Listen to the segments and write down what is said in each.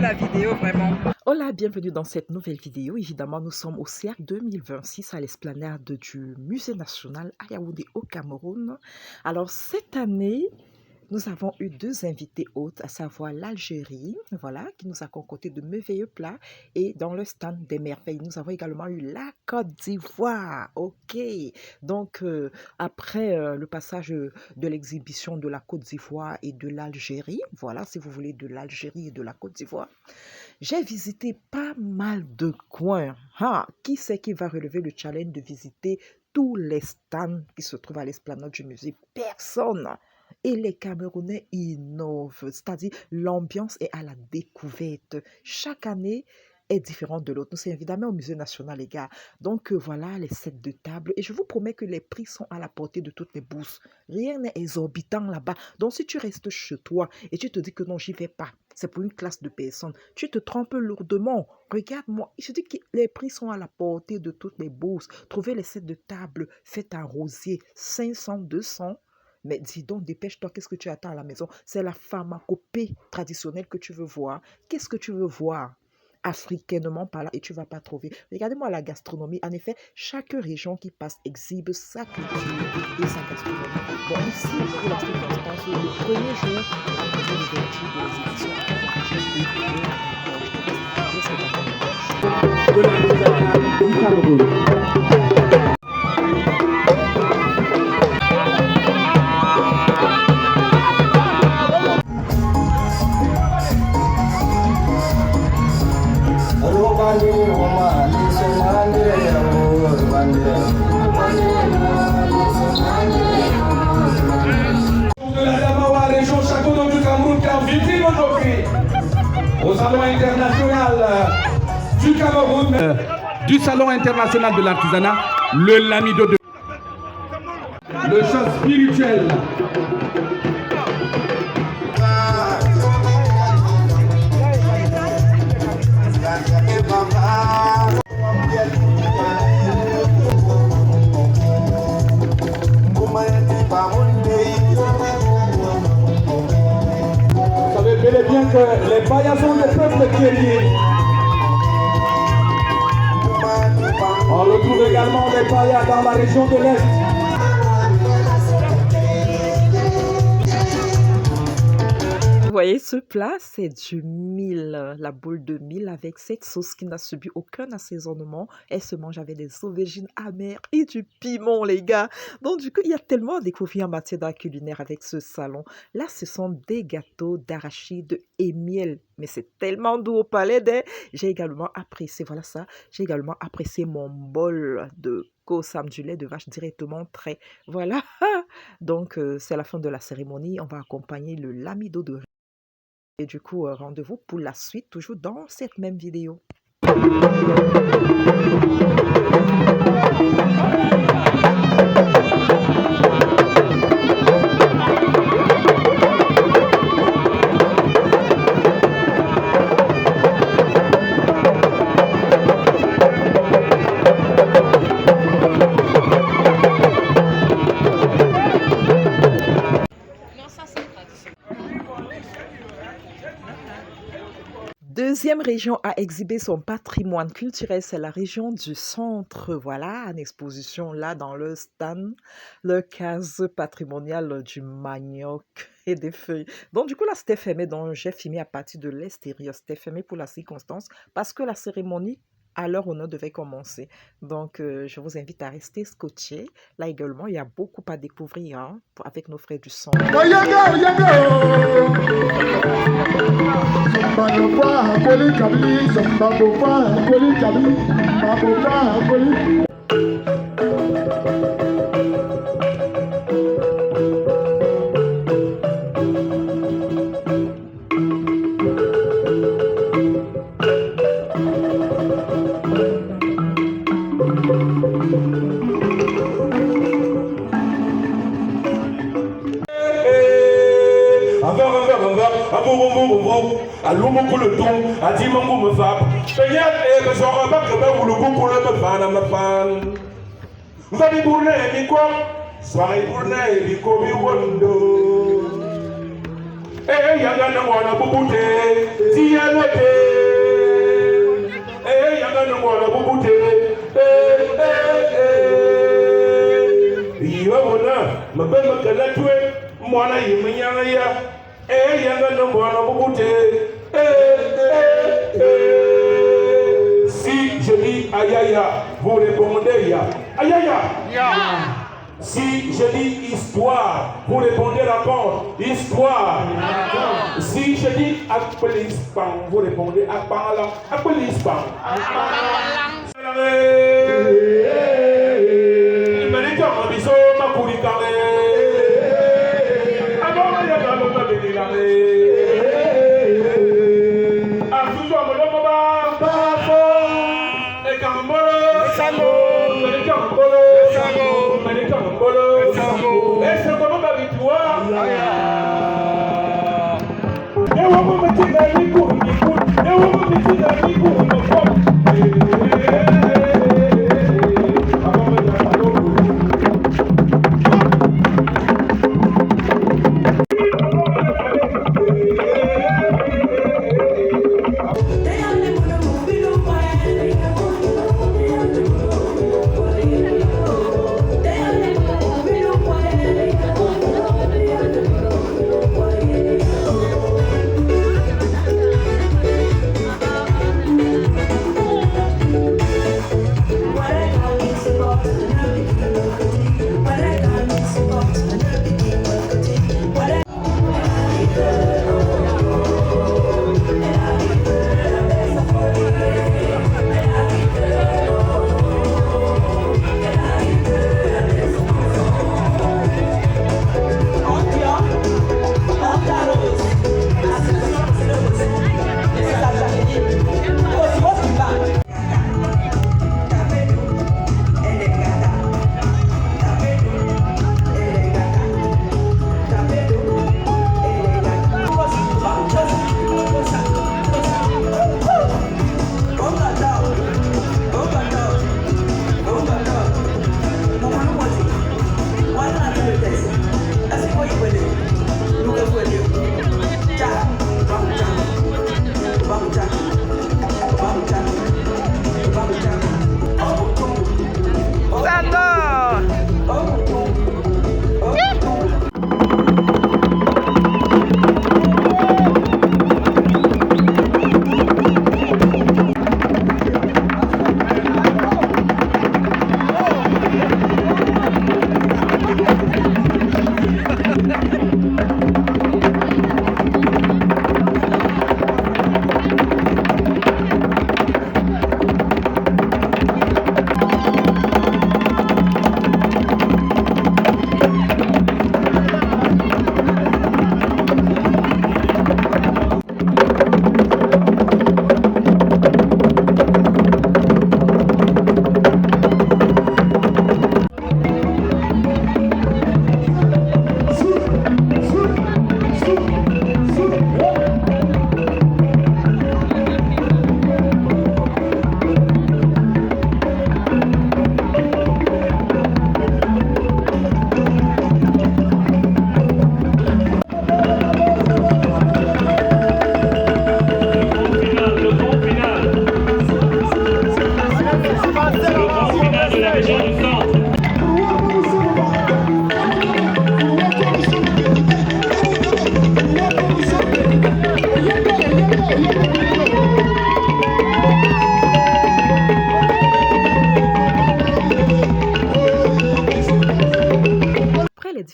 la vidéo, vraiment. Hola, bienvenue dans cette nouvelle vidéo. Évidemment, nous sommes au CERC 2026 à l'esplanade du Musée national à Yaoundé au Cameroun. Alors, cette année, nous avons eu deux invités hôtes, à savoir l'Algérie, voilà, qui nous a concocté de merveilleux plats, et dans le stand des merveilles, nous avons également eu la Côte d'Ivoire. Ok, donc après le passage de l'exhibition de la Côte d'Ivoire et de l'Algérie, voilà, si vous voulez, de l'Algérie et de la Côte d'Ivoire, j'ai visité pas mal de coins. Ah, qui c'est qui va relever le challenge de visiter tous les stands qui se trouvent à l'esplanade du musée? Personne. Et les Camerounais innovent, c'est-à-dire l'ambiance est à la découverte. Chaque année est différente de l'autre. Nous sommes évidemment au Musée national, les gars. Donc voilà les sets de table. Et je vous promets que les prix sont à la portée de toutes les bourses. Rien n'est exorbitant là-bas. Donc si tu restes chez toi et tu te dis que non, j'y vais pas, c'est pour une classe de personnes, tu te trompes lourdement. Regarde-moi, je dis que les prix sont à la portée de toutes les bourses. Trouvez les sets de table faits en rosier, 500, 200. Mais dis donc, dépêche-toi, qu'est-ce que tu attends à la maison? C'est la pharmacopée traditionnelle que tu veux voir. Qu'est-ce que tu veux voir? Africainement parlant, et tu ne vas pas trouver. Regardez-moi la gastronomie. En effet, chaque région qui passe exhibe sa culture et sa gastronomie. Bon, ici, pour la circonstance, le premier jour, après l'ouverture de l'exhibition, de l'artisanat du Cameroun. Au Salon international du Cameroun, du Salon international de l'artisanat, le Lamido de le chant spirituel. Bel et bien que les païens sont des peuples guerriers. On retrouve également les païens dans la région de l'Est. Vous voyez, ce plat, c'est du mil, la boule de mil avec cette sauce qui n'a subi aucun assaisonnement. Elle se mange avec des aubergines amères et du piment, les gars. Donc, du coup, il y a tellement à découvrir en matière d'art culinaire avec ce salon. Là, ce sont des gâteaux d'arachide et miel. Mais c'est tellement doux au palais. J'ai également apprécié, voilà ça, j'ai également apprécié mon bol de Kosam, du lait de vache directement trait. Voilà. Donc, c'est la fin de la cérémonie. On va accompagner le lamido de riz. Et du coup, rendez-vous pour la suite, toujours dans cette même vidéo. Deuxième région à exhiber son patrimoine culturel, c'est la région du centre. Voilà, en exposition là dans le stand, le case patrimonial du manioc et des feuilles. Donc du coup là c'était fermé, donc j'ai filmé à partir de l'extérieur. C'était fermé pour la circonstance parce que la cérémonie à leur honneur devait commencer. Donc je vous invite à rester scotché. Là également il y a beaucoup à découvrir hein, avec nos frères du son. yanga mwana bubute tiyelete yanga mwana bubute yibona mabema kalatwe mwana yiminyanga ya yanga mwana bubute si je dis ayaya vous répondez ya ayaya si je dis histoire, vous répondez rapport. Histoire. Si je dis Akpelispan, vous répondez Akpangala. Akpelispan.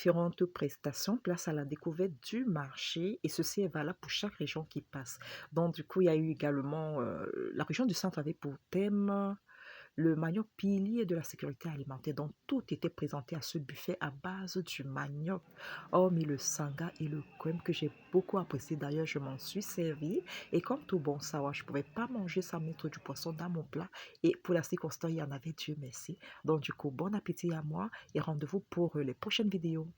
différentes prestations, place à la découverte du marché et ceci est valable pour chaque région qui passe. Donc du coup, il y a eu également la région du centre avait pour thème le manioc pilier de la sécurité alimentaire. Donc tout était présenté à ce buffet à base du manioc, hormis le sanga et le crème que j'ai beaucoup apprécié. D'ailleurs, je m'en suis servi et comme tout bon savoir, je ne pouvais pas manger sans mettre du poisson dans mon plat et pour la circonstance, il y en avait, Dieu merci. Donc du coup, bon appétit à moi et rendez-vous pour les prochaines vidéos.